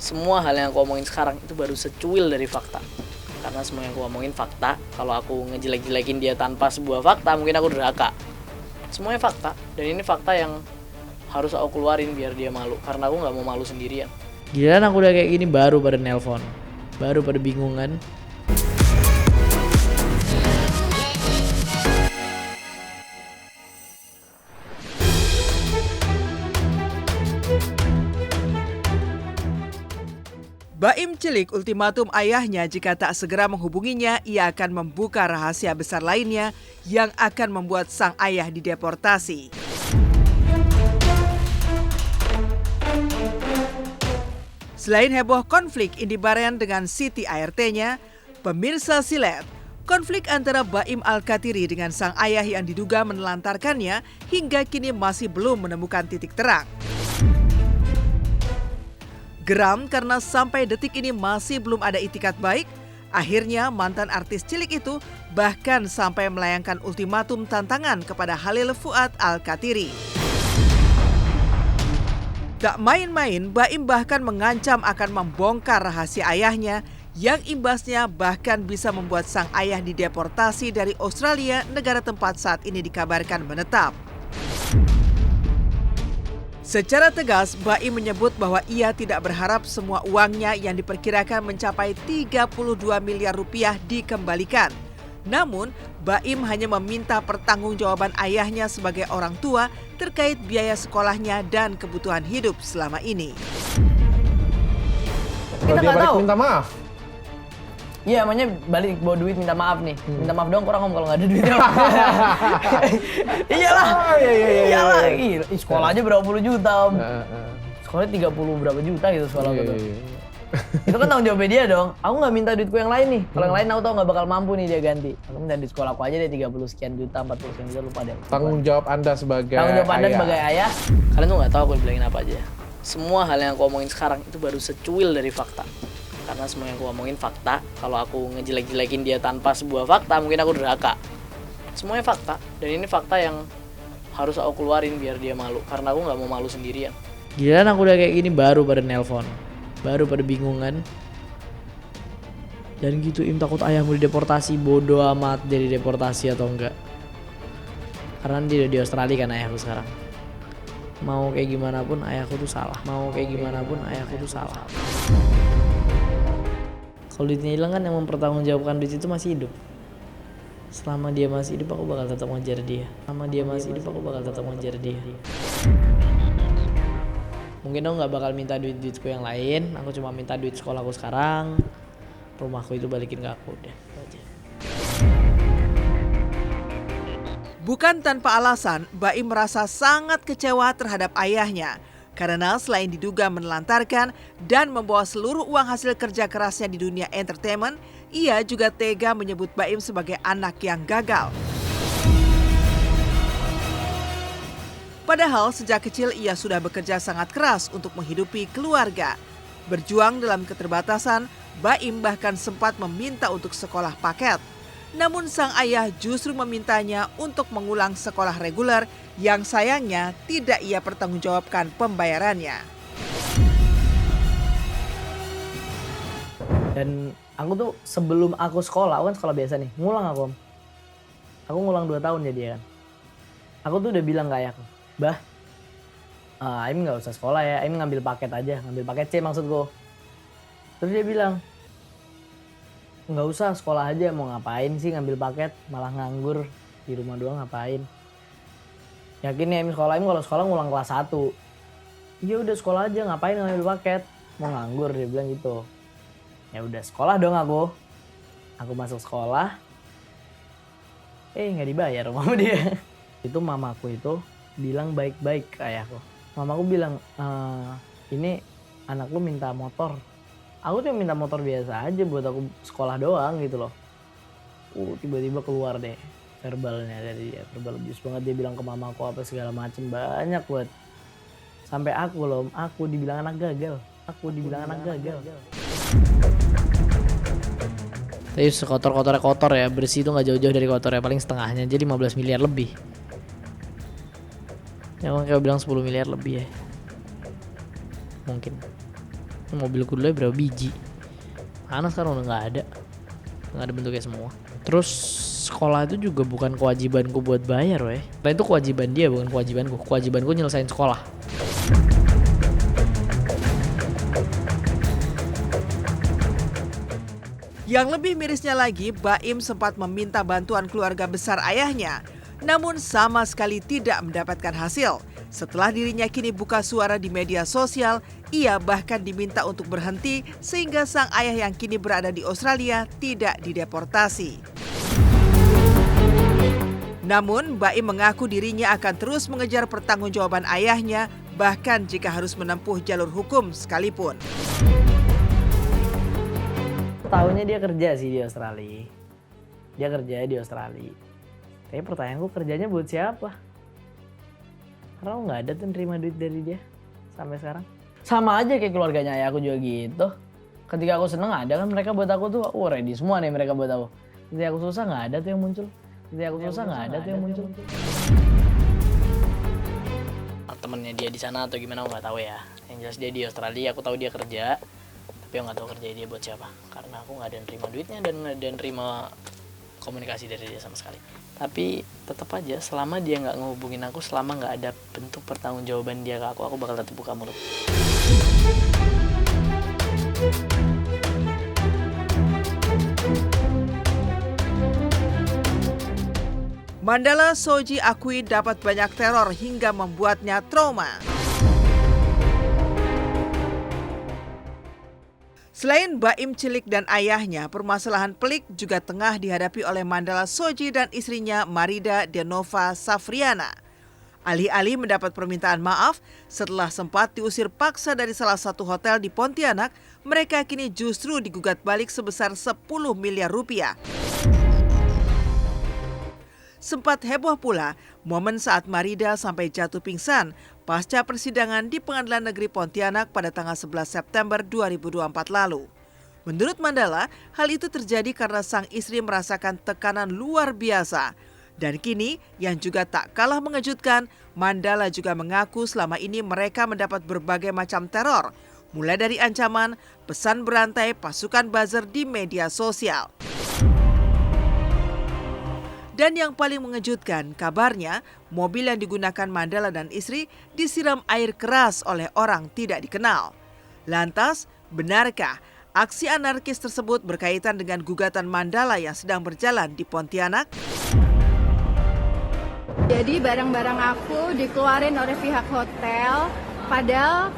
semua hal yang aku omongin sekarang itu baru secuil dari fakta. Karena semua yang aku omongin fakta. Kalau aku ngejelek-jelekin dia tanpa sebuah fakta, mungkin aku durhaka. Semuanya fakta, dan ini fakta yang harus aku keluarin biar dia malu. Karena aku gak mau malu sendirian. Giliran aku udah kayak gini baru pada nelpon, baru pada bingungan. Baim cilik ultimatum ayahnya jika tak segera menghubunginya, ia akan membuka rahasia besar lainnya yang akan membuat sang ayah dideportasi. Selain heboh konflik Indy Barens dengan Siti ART-nya, pemirsa silet, konflik antara Baim Alkatiri dengan sang ayah yang diduga menelantarkannya hingga kini masih belum menemukan titik terang. Geram karena sampai detik ini masih belum ada itikat baik, akhirnya mantan artis cilik itu bahkan sampai melayangkan ultimatum tantangan kepada Halil Fuad Alkatiri. Tak main-main, Baim bahkan mengancam akan membongkar rahasia ayahnya yang imbasnya bahkan bisa membuat sang ayah dideportasi dari Australia, negara tempat saat ini dikabarkan menetap. Secara tegas, Baim menyebut bahwa ia tidak berharap semua uangnya yang diperkirakan mencapai 32 miliar rupiah dikembalikan. Namun, Baim hanya meminta pertanggungjawaban ayahnya sebagai orang tua terkait biaya sekolahnya dan kebutuhan hidup selama ini. Kita nggak tahu. Minta maaf. Iya, namanya balik bawa duit minta maaf nih. Minta maaf dong orang kalau nggak ada duitnya. Iyalah. Iyalah. Gila. Sekolah aja berapa puluh juta, Om. Sekolahnya 30 berapa juta gitu sekolah gitu. Itu kan tanggung jawabnya dia dong. Aku nggak minta duitku yang lain nih. Kalau yang lain aku tau nggak bakal mampu nih dia ganti. Aku minta duit sekolah aku aja deh 30 sekian juta, 40 sekian juta, lupa deh. Tanggung jawab Anda sebagai Tanggung jawab Anda sebagai ayah. Kalian tuh gak tahu aku bilangin apa aja. Semua hal yang aku omongin sekarang itu baru secuil dari fakta. Karena semua yang aku omongin fakta. Kalau aku ngejelek-jelekin dia tanpa sebuah fakta, mungkin aku durhaka. Semuanya fakta, dan ini fakta yang harus aku keluarin biar dia malu. Karena aku gak mau malu sendirian. Giliran aku udah kayak gini baru pada nelpon, baru pada bingungan. Dan gitu takut ayahmu dideportasi, bodoh amat jadi deportasi atau enggak. Karena dia udah di Australia kan ayahku sekarang. Mau kayak gimana pun ayahku tuh salah. Mau kayak gimana pun ayahku tuh salah. Kalau duitnya hilang kan yang mempertanggungjawabkan duit itu masih hidup. Selama dia masih hidup aku bakal tetap ngejar dia. Selama dia masih hidup aku bakal tetap ngejar dia. Mungkin aku gak bakal minta duitku yang lain. Aku cuma minta duit sekolahku sekarang. Rumahku itu balikin ke aku udah. Aja. Bukan tanpa alasan, Baim merasa sangat kecewa terhadap ayahnya. Karena selain diduga menelantarkan dan membawa seluruh uang hasil kerja kerasnya di dunia entertainment, ia juga tega menyebut Baim sebagai anak yang gagal. Padahal sejak kecil ia sudah bekerja sangat keras untuk menghidupi keluarga. Berjuang dalam keterbatasan, Baim bahkan sempat meminta untuk sekolah paket. Namun sang ayah justru memintanya untuk mengulang sekolah reguler yang sayangnya tidak ia pertanggungjawabkan pembayarannya. Dan aku tuh sebelum aku sekolah, aku kan sekolah biasa nih, ngulang aku, Om. Aku ngulang 2 tahun jadi kan. Aku tuh udah bilang ke ayahku, Bah, Aim gak usah sekolah ya, Aim ngambil paket aja, ngambil paket C maksudku. Terus dia bilang, nggak usah sekolah aja, mau ngapain sih ngambil paket, malah nganggur di rumah doang ngapain. Yakin ya Aim sekolah, Aim kalau sekolah ngulang kelas 1. Iya udah sekolah aja, ngapain ngambil paket, mau nganggur, dia bilang gitu. Ya udah sekolah dong aku. Aku masuk sekolah, nggak dibayar sama dia. Itu mamaku itu bilang baik-baik ke ayahku. Mamaku bilang, ini anak lu minta motor. Aku tuh minta motor biasa aja buat aku sekolah doang gitu loh. Tiba-tiba keluar deh verbalnya dari dia. Verbal abuse banget, dia bilang ke mamaku apa segala macem, banyak buat. Sampai aku dibilang anak gagal. Aku dibilang anak gagal. Tapi sekotor-kotornya kotor ya, bersih itu gak jauh-jauh dari kotor ya, paling setengahnya, jadi 15 miliar lebih. Ya kayak bilang 10 miliar lebih ya. Mungkin. Mobilku dulu berapa biji. Mana sekarang udah nggak ada bentuknya semua. Terus sekolah itu juga bukan kewajibanku buat bayar weh. Nah, itu kewajiban dia, bukan kewajibanku nyelesain sekolah. Yang lebih mirisnya lagi, Baim sempat meminta bantuan keluarga besar ayahnya, namun sama sekali tidak mendapatkan hasil. Setelah dirinya kini buka suara di media sosial, ia bahkan diminta untuk berhenti sehingga sang ayah yang kini berada di Australia tidak dideportasi. Namun, Baim mengaku dirinya akan terus mengejar pertanggungjawaban ayahnya, bahkan jika harus menempuh jalur hukum sekalipun. Tahunnya dia kerja sih di Australia. Dia kerja di Australia. Tapi pertanyaanku, kerjanya buat siapa? Karena aku nggak ada tuh nerima duit dari dia sampai sekarang. Sama aja kayak keluarganya ayahku juga gitu. Ketika aku seneng ada kan mereka buat aku tuh, ready semua nih mereka buat aku. Ketika aku susah nggak ada tuh yang muncul. Temennya dia di sana atau gimana aku nggak tahu ya. Yang jelas dia di Australia, aku tahu dia kerja. Tapi aku nggak tahu kerja dia buat siapa, karena aku nggak ada nerima duitnya dan nggak ada nerima komunikasi dari dia sama sekali. Tapi tetap aja selama dia nggak ngehubungin aku, selama nggak ada bentuk pertanggungjawaban dia ke aku bakal tetap buka mulut. Mandala Soji akui dapat banyak teror hingga membuatnya trauma. Selain Baim cilik dan ayahnya, permasalahan pelik juga tengah dihadapi oleh Mandala Soji dan istrinya Marida Denova Safriana. Alih-alih mendapat permintaan maaf setelah sempat diusir paksa dari salah satu hotel di Pontianak, mereka kini justru digugat balik sebesar 10 miliar rupiah. Sempat heboh pula momen saat Marida sampai jatuh pingsan pasca persidangan di Pengadilan Negeri Pontianak pada tanggal 11 September 2024 lalu. Menurut Mandala, hal itu terjadi karena sang istri merasakan tekanan luar biasa. Dan kini, yang juga tak kalah mengejutkan, Mandala juga mengaku selama ini mereka mendapat berbagai macam teror, mulai dari ancaman, pesan berantai, pasukan buzzer di media sosial. Dan yang paling mengejutkan, kabarnya mobil yang digunakan Mandala dan istri disiram air keras oleh orang tidak dikenal. Lantas, benarkah aksi anarkis tersebut berkaitan dengan gugatan Mandala yang sedang berjalan di Pontianak? Jadi barang-barang aku dikeluarin oleh pihak hotel, padahal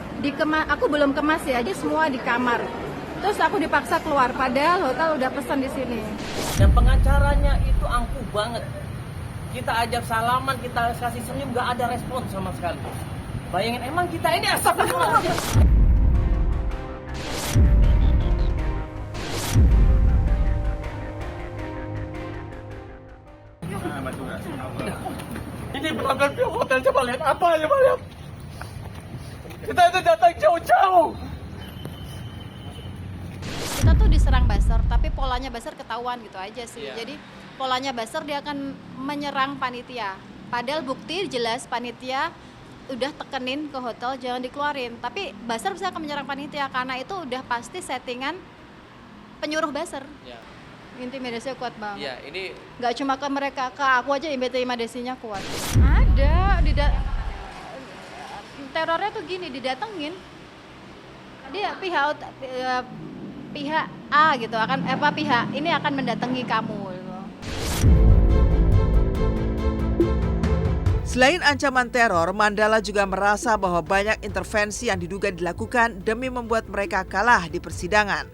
aku belum kemas ya, jadi semua di kamar. Terus aku dipaksa keluar, padahal hotel udah pesan di sini. Dan pengacaranya itu angkuh banget. Kita ajak salaman, kita kasih senyum, gak ada respon sama sekali. Bayangin, emang kita ini astagfirullah. Ini benar-benar pihak hotel, coba lihat apa ya, lihat. Kita itu datang jauh-jauh. Kita tuh diserang buzzer, tapi polanya buzzer ketahuan gitu aja sih. Jadi polanya buzzer dia akan menyerang panitia. Padahal bukti jelas panitia udah tekenin ke hotel jangan dikeluarin. Tapi buzzer bisa akan menyerang panitia karena itu udah pasti settingan penyuruh buzzer. Intimidasinya kuat banget. Iya, ini Gak cuma ke mereka, ke aku aja intimidasinya kuat. Ada, terornya tuh gini, didatengin. Dia pihak A gitu pihak ini akan mendatangi kamu gitu. Selain ancaman teror, Mandala juga merasa bahwa banyak intervensi yang diduga dilakukan demi membuat mereka kalah di persidangan.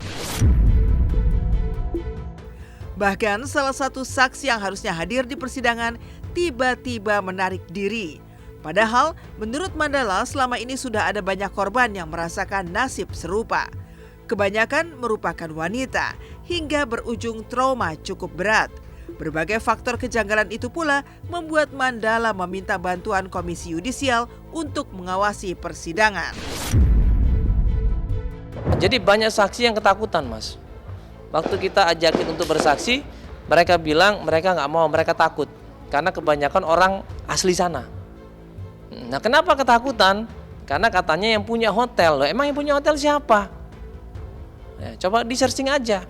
Bahkan salah satu saksi yang harusnya hadir di persidangan tiba-tiba menarik diri. Padahal menurut Mandala selama ini sudah ada banyak korban yang merasakan nasib serupa. Kebanyakan merupakan wanita hingga berujung trauma cukup berat. Berbagai faktor kejanggalan itu pula membuat Mandala meminta bantuan Komisi Yudisial untuk mengawasi persidangan. jadi banyak saksi yang ketakutan, Mas. Waktu kita ajakin untuk bersaksi, mereka bilang mereka nggak mau, mereka takut. Karena kebanyakan orang asli sana. Nah, kenapa ketakutan? Karena katanya yang punya hotel. Loh, emang yang punya hotel siapa? Ya, coba di searching aja.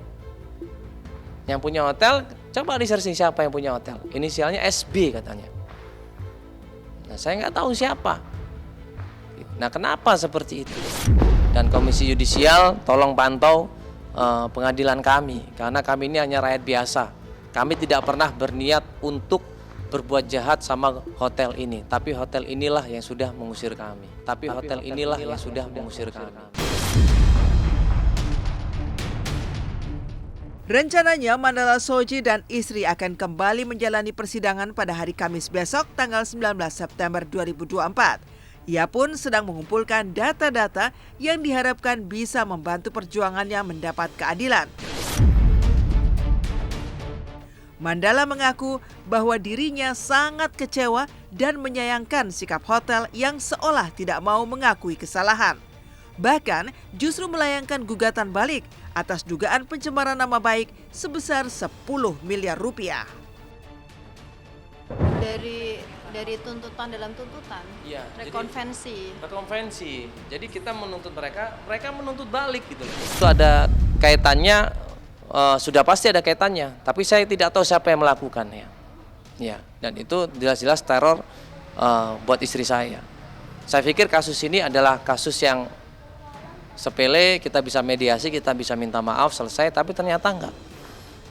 Yang punya hotel, coba di searching siapa yang punya hotel. Inisialnya SB katanya. Nah, saya nggak tahu siapa. Nah, kenapa seperti itu? Dan Komisi Yudisial tolong pantau pengadilan kami, karena kami ini hanya rakyat biasa. Kami tidak pernah berniat untuk berbuat jahat sama hotel ini, tapi hotel inilah yang sudah mengusir kami. Rencananya Mandala Soji dan istri akan kembali menjalani persidangan pada hari Kamis besok tanggal 19 September 2024. Ia pun sedang mengumpulkan data-data yang diharapkan bisa membantu perjuangannya mendapat keadilan. Mandala mengaku bahwa dirinya sangat kecewa dan menyayangkan sikap hotel yang seolah tidak mau mengakui kesalahan. Bahkan justru melayangkan gugatan balik atas dugaan pencemaran nama baik sebesar 10 miliar rupiah. Dari tuntutan dalam tuntutan, Iya, rekonvensi. Jadi kita menuntut mereka menuntut balik gitu. Itu ada kaitannya, sudah pasti ada kaitannya, tapi saya tidak tahu siapa yang melakukannya. Ya, dan itu jelas-jelas teror buat istri saya. Saya pikir kasus ini adalah kasus yang sepele, kita bisa mediasi, kita bisa minta maaf, selesai, tapi ternyata enggak.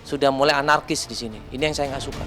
Sudah mulai anarkis di sini. Ini yang saya nggak suka.